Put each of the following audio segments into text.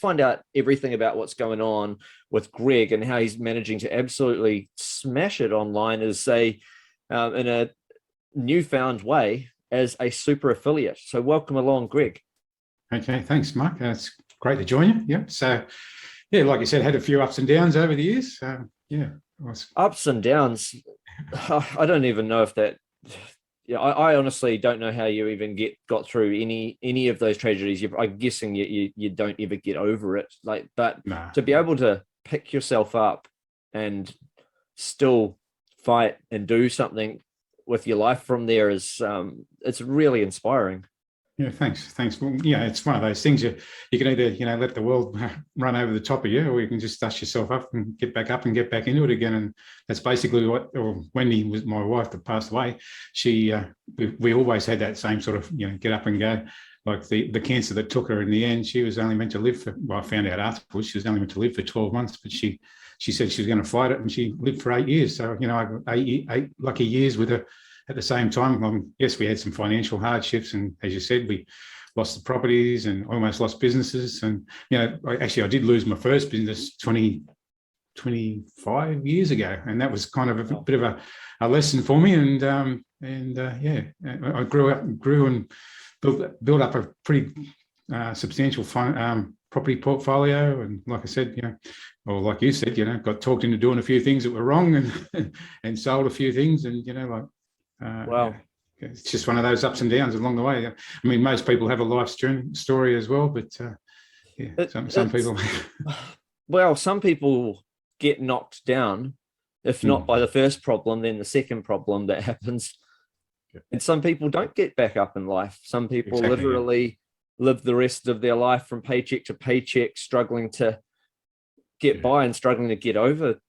find out everything about what's going on with Greg and how he's managing to absolutely smash it online as in a newfound way as a super affiliate. So welcome along, Greg. Okay, thanks, Mark. It's great to join you. Yeah. So, yeah, like you said, had a few ups and downs over the years. Yeah. Ups and downs. I don't even know if that. Yeah, I honestly don't know how you even got through any of those tragedies. I'm guessing you don't ever get over it. But to be able to pick yourself up and still fight and do something with your life from there is it's really inspiring. Yeah, thanks. Well, yeah, it's one of those things you can either let the world run over the top of you, or you can just dust yourself up and get back into it again. And that's basically what. Or Wendy was my wife that passed away. She we always had that same sort of get up and go. Like the cancer that took her in the end, she was only meant to live for. Well, I found out afterwards she was only meant to live for 12 months, but she said she was going to fight it, and she lived for 8 years. So I got eight lucky years with her. At the same time, yes, we had some financial hardships, and as you said, we lost the properties and almost lost businesses. And I did lose my first business 25 years ago, and that was kind of a bit of a lesson for me. And I grew and built up a pretty substantial property portfolio. And like I said, or like you said, got talked into doing a few things that were wrong, and sold a few things, and wow. It's just one of those ups and downs along the way. I mean, most people have a life story as well, but some people. Well, some people get knocked down, if not by the first problem, then the second problem that happens. And some people don't get back up in life. Some people literally live the rest of their life from paycheck to paycheck, struggling to get by and struggling to get over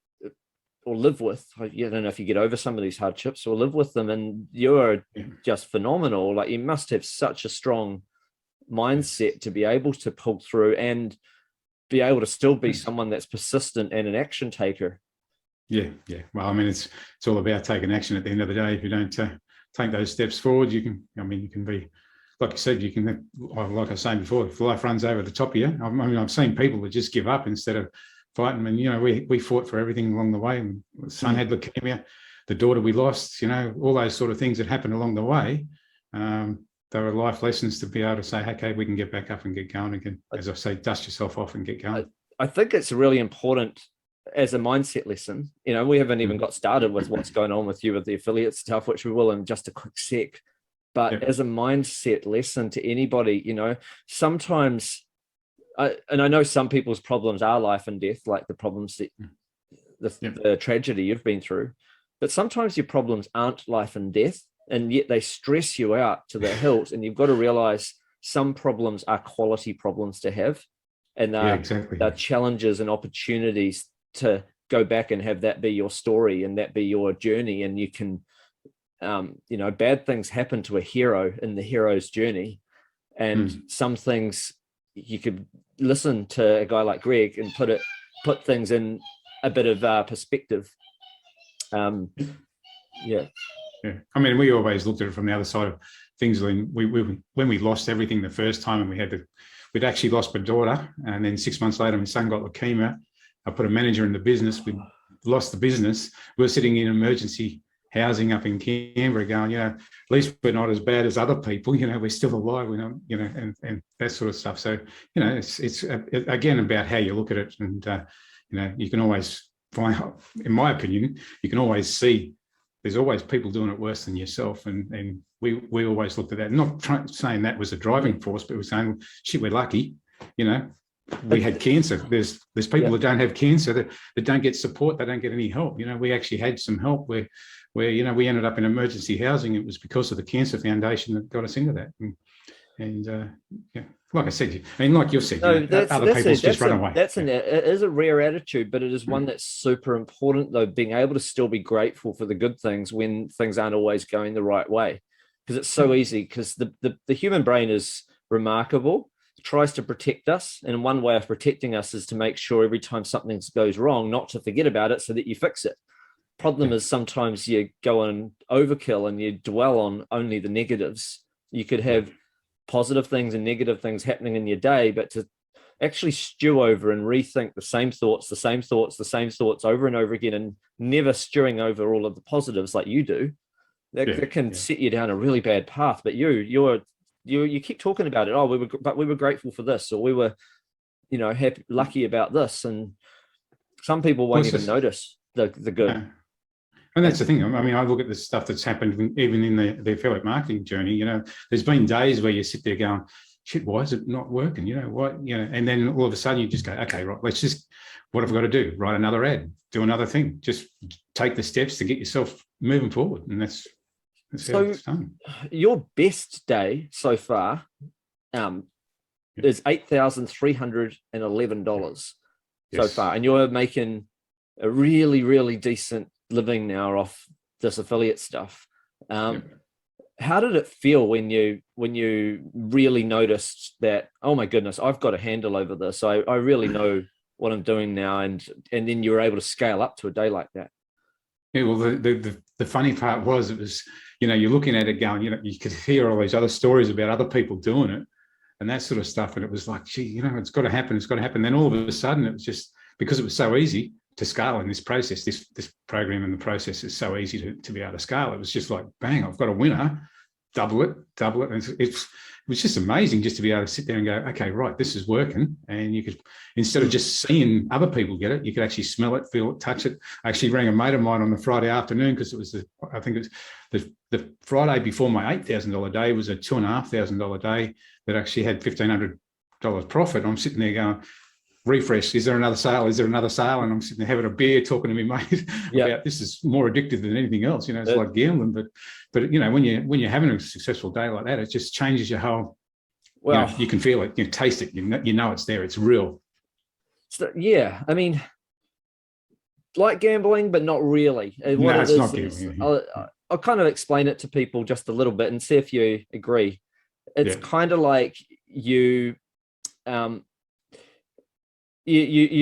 or live with. I don't know if you get over some of these hardships or live with them, and you're just phenomenal. Like, you must have such a strong mindset to be able to pull through and be able to still be someone that's persistent and an action taker. Yeah. Well, I mean, it's all about taking action at the end of the day. If you don't take those steps forward, you can be, like you said, like I was saying before, if life runs over the top of you. I've seen people that just give up instead of fighting. And we fought for everything along the way. And the son had leukemia, the daughter we lost, all those sort of things that happened along the way. They were life lessons to be able to say, okay, we can get back up and get going again. As I say, dust yourself off and get going. I think it's really important as a mindset lesson. We haven't even got started with what's going on with you with the affiliate stuff, which we will in just a quick sec. But as a mindset lesson to anybody, sometimes, and I know some people's problems are life and death, like the problems that the tragedy you've been through, but sometimes your problems aren't life and death, and yet they stress you out to the hilt. And you've got to realize some problems are quality problems to have, and they're challenges and opportunities to go back and have that be your story and that be your journey. And you can, bad things happen to a hero in the hero's journey, and some things you could listen to a guy like Greg and put things in a bit of perspective. I mean, we always looked at it from the other side of things. When we lost everything the first time, and we'd actually lost my daughter, and then 6 months later my son got leukemia. I put a manager in the business. We lost the business. We were sitting in emergency housing up in Canberra going, at least we're not as bad as other people, we're still alive, and that sort of stuff. So, it's again about how you look at it. And, you can always find, in my opinion, you can always see there's always people doing it worse than yourself. And we always looked at that, not saying that was a driving force, but we're saying, shit, we're lucky, we had cancer. There's people that don't have cancer that don't get support. They don't get any help. We actually had some help where we ended up in emergency housing. It was because of the Cancer Foundation that got us into that. And like I said, like you said, other people just run away. It is a rare attitude, but it is one that's super important, though, being able to still be grateful for the good things when things aren't always going the right way. Because it's so easy, because the human brain is remarkable. Tries to protect us, and one way of protecting us is to make sure every time something goes wrong not to forget about it so that you fix it. Problem is sometimes you go on overkill and you dwell on only the negatives. You could have positive things and negative things happening in your day, but to actually stew over and rethink the same thoughts, the same thoughts, the same thoughts over and over again, and never stewing over all of the positives like you do, that can set you down a really bad path. But you keep talking about it. Oh, we were grateful for this, or we were, happy, lucky about this, and some people won't even notice the good. And that's the thing. I mean, I look at the stuff that's happened even in the affiliate marketing journey. There's been days where you sit there going, shit, why is it not working? And then all of a sudden you just go, okay, right, what have I got to do? Write another ad, do another thing, just take the steps to get yourself moving forward. And that's how it's done. Your best day so far is $8,311 so far. And you're making a really, really decent living now off this affiliate stuff. How did it feel when you really noticed that, oh my goodness, I've got a handle over this, I really know what I'm doing now, and then you were able to scale up to a day like that? Yeah, well, the funny part was, it was, you're looking at it going, you could hear all these other stories about other people doing it and that sort of stuff, and it was like, gee, it's got to happen, then all of a sudden it was just, because it was so easy to scale in this process, this program and the process is so easy to be able to scale. It was just like, bang, I've got a winner, double it. And it was just amazing just to be able to sit there and go, okay, right, this is working. And you could, instead of just seeing other people get it, you could actually smell it, feel it, touch it. I actually rang a mate of mine on the Friday afternoon, because it was the Friday before my $8,000 day was a $2,500 day that actually had $1,500 profit. I'm sitting there going, refresh, is there another sale? Is there another sale? And I'm sitting there having a beer, talking to me mate about, this is more addictive than anything else. It's like gambling, but when you're having a successful day like that, it just changes your whole. Well, you can feel it, you taste it, you know it's there, it's real. So, yeah, I mean, like gambling, but not really. No, it's not gambling. I'll kind of explain it to people just a little bit and see if you agree. It's kind of like you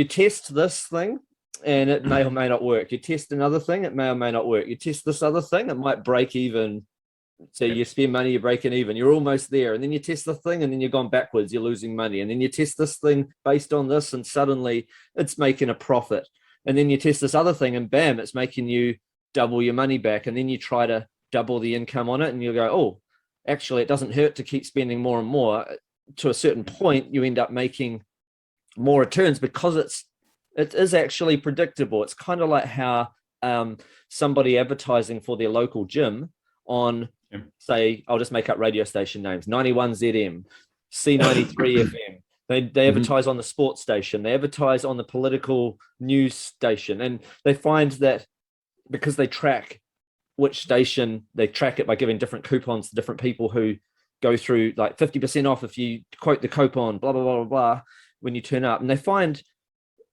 test this thing and it may or may not work. You test another thing, it may or may not work. You test this other thing, it might break even. So you spend money, you're breaking even, you're almost there. And then you test the thing and then you're going backwards, you're losing money. And then you test this thing based on this and suddenly it's making a profit. And then you test this other thing and bam, it's making you double your money back. And then you try to double the income on it and you go, oh, actually it doesn't hurt to keep spending more and more. To a certain point, you end up making more returns because it is actually predictable. It's kind of like how somebody advertising for their local gym on, say, I'll just make up radio station names, 91ZM, C93 FM. They advertise on the sports station, they advertise on the political news station, and they find that because they track which station, they track it by giving different coupons to different people who go through like 50% off if you quote the coupon, blah, blah, blah, blah, blah, when you turn up. And they find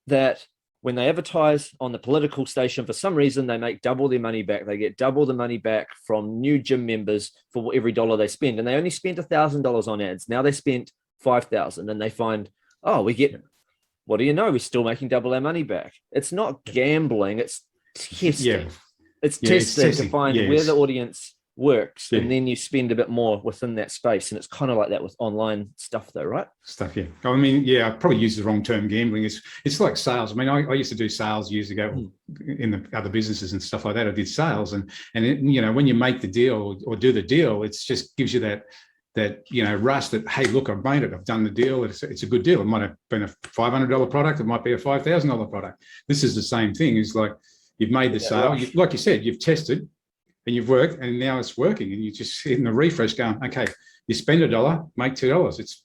that when they advertise on the political station, for some reason, they make double their money back. They get double the money back from new gym members for every dollar they spend. And they only spent $1,000 on ads. Now they spent $5,000 and they find, oh, we get, what do you know? We're still making double our money back. It's not gambling. It's testing. It's testing to find where the audience works, and then you spend a bit more within that space. And it's kind of like that with online stuff though, right? I mean, I probably use the wrong term, gambling. It's like sales. I mean, I used to do sales years ago in the other businesses and stuff like that. I did sales, and it, when you make the deal or do the deal, it just gives you that rush that, hey, look, I've made it, I've done the deal, it's a good deal. It might have been a $500 product, it might be a $5,000 product. This is the same thing. It's like you've made the sale, like you said, you've tested and you've worked, and now it's working, and you just in the refresh going, okay, you spend $1, make $2. It's